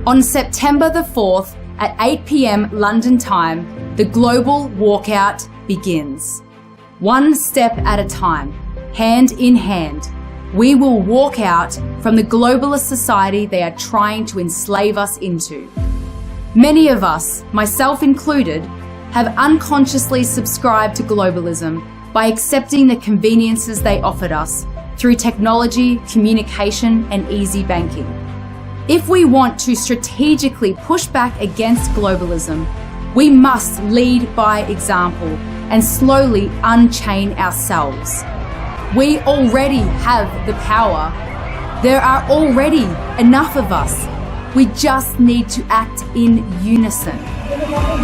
On September the 4th at 8 p.m. London time, the global walkout begins. One step at a time, hand in hand, we will walk out from the globalist society they are trying to enslave us into. Many of us, myself included, have unconsciously subscribed to globalism by accepting the conveniences they offered us through technology, communication, and easy banking. If we want to strategically push back against globalism, we must lead by example and slowly unchain ourselves. We already have the power. There are already enough of us. We just need to act in unison.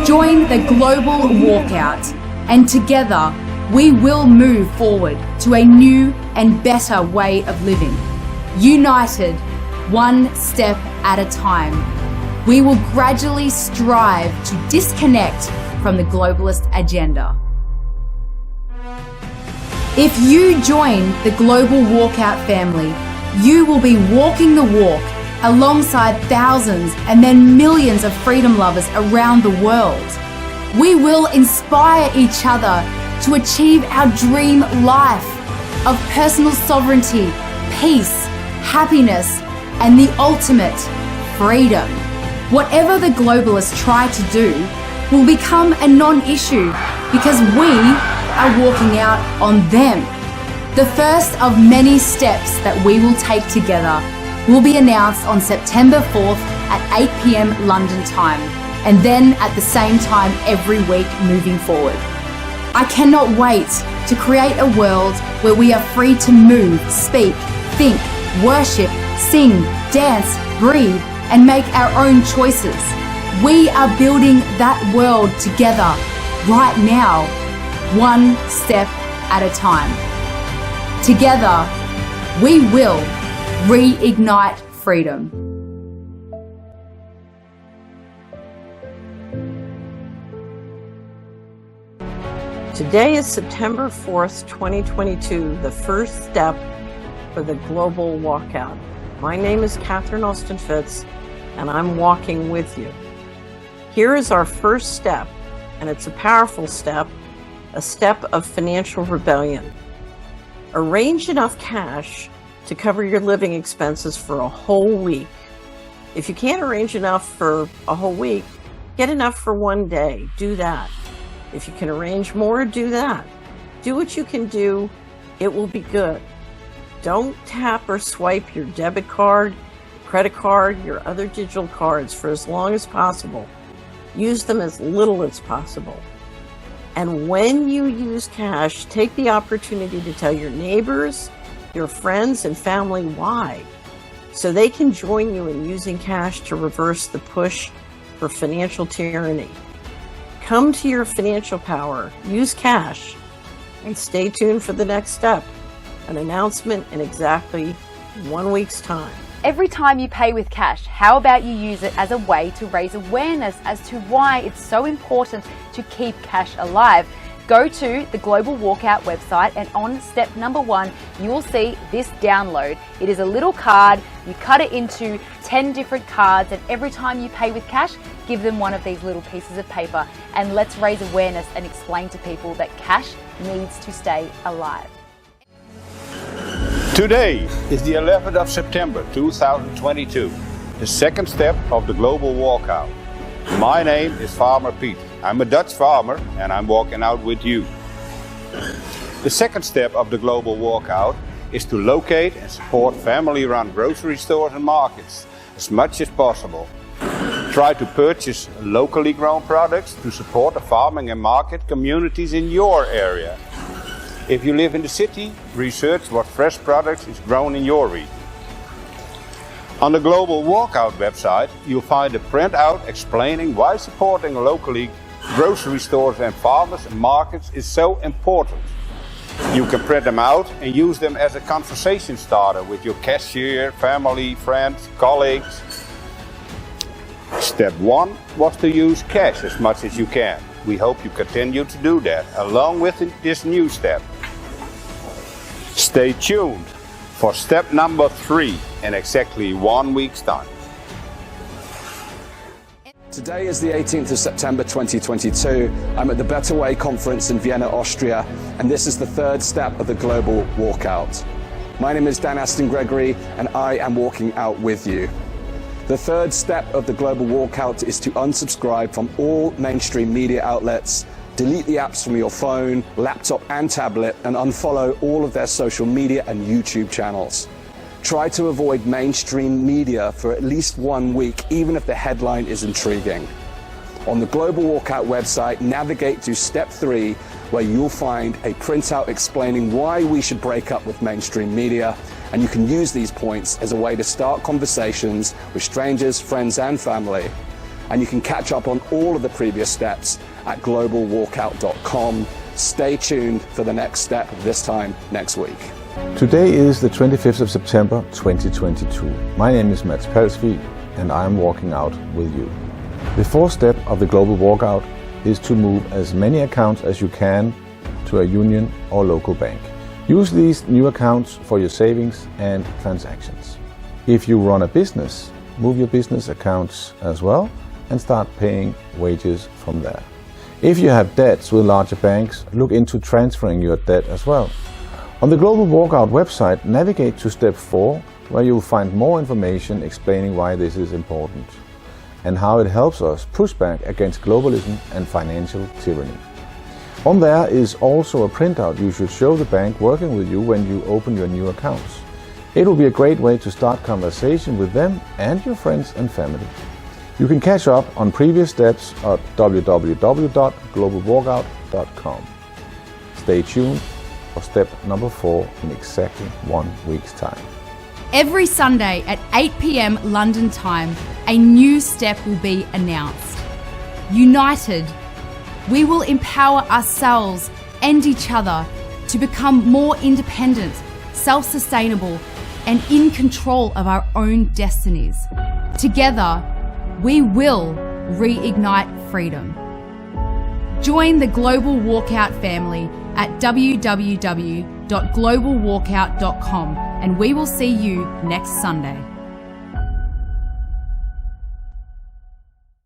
Join the global walkout, and together we will move forward to a new and better way of living. United, one step at a time, we will gradually strive to disconnect from the globalist agenda. If you join the global walkout family, you will be walking the walk alongside thousands and then millions of freedom lovers around the world. We will inspire each other to achieve our dream life of personal sovereignty, peace, happiness, and the ultimate freedom. Whatever the globalists try to do will become a non-issue because we are walking out on them. The first of many steps that we will take together will be announced on September 4th at 8 p.m. London time, and then at the same time every week moving forward. I cannot wait to create a world where we are free to move, speak, think, worship, sing, dance, breathe, and make our own choices. We are building that world together right now, one step at a time. Together, we will reignite freedom. Today is September 4th, 2022, the first step for the global walkout. My name is Catherine Austin-Fitz, and I'm walking with you. Here is our first step, and it's a powerful step, a step of financial rebellion. Arrange enough cash to cover your living expenses for a whole week. If you can't arrange enough for a whole week, get enough for one day. Do that. If you can arrange more, do that. Do what you can do. It will be good. Don't tap or swipe your debit card, credit card, your other digital cards for as long as possible. Use them as little as possible. And when you use cash, take the opportunity to tell your neighbors, your friends and family why, so they can join you in using cash to reverse the push for financial tyranny. Come to your financial power, use cash, and stay tuned for the next step, an announcement in exactly 1 week's time. Every time you pay with cash, how about you use it as a way to raise awareness as to why it's so important to keep cash alive? Go to the Global Walkout website, and on step number 1, you will see this download. It is a little card. You cut it into 10 different cards, and every time you pay with cash, give them one of these little pieces of paper. And let's raise awareness and explain to people that cash needs to stay alive. Today is the 11th of September 2022, the second step of the global walkout. My name is Farmer Piet. I'm a Dutch farmer and I'm walking out with you. The second step of the global walkout is to locate and support family-run grocery stores and markets as much as possible. Try to purchase locally grown products to support the farming and market communities in your area. If you live in the city, research what fresh products is grown in your region. On the Global Walkout website, you'll find a printout explaining why supporting locally grocery stores and farmers and markets is so important. You can print them out and use them as a conversation starter with your cashier, family, friends, colleagues. Step 1 was to use cash as much as you can. We hope you continue to do that along with this new step. Stay tuned for step number 3 in exactly 1 week's time. Today is the 18th of September 2022. I'm at the Better Way conference in Vienna, Austria, and this is the third step of the global walkout. My name is Dan Aston Gregory, and I am walking out with you. The third step of the global walkout is to unsubscribe from all mainstream media outlets, delete the apps from your phone, laptop and tablet, and unfollow all of their social media and YouTube channels. Try to avoid mainstream media for at least 1 week, even if the headline is intriguing. On the Global Walkout website, navigate to step 3, where you'll find a printout explaining why we should break up with mainstream media, and you can use these points as a way to start conversations with strangers, friends and family. And you can catch up on all of the previous steps at globalwalkout.com. Stay tuned for the next step, this time next week. Today is the 25th of September 2022. My name is Mads Palsvig and I am walking out with you. The fourth step of the global walkout is to move as many accounts as you can to a union or local bank. Use these new accounts for your savings and transactions. If you run a business, move your business accounts as well and start paying wages from there. If you have debts with larger banks, look into transferring your debt as well. On the Global Walkout website, navigate to step 4, where you'll find more information explaining why this is important and how it helps us push back against globalism and financial tyranny. On there is also a printout you should show the bank working with you when you open your new accounts. It will be a great way to start conversation with them and your friends and family. You can catch up on previous steps at www.globalwalkout.com. Stay tuned for step number 4 in exactly 1 week's time. Every Sunday at 8 p.m. London time, a new step will be announced. United, we will empower ourselves and each other to become more independent, self-sustainable, and in control of our own destinies. Together, we will reignite freedom. Join the Global Walkout family at www.globalwalkout.com, and we will see you next Sunday.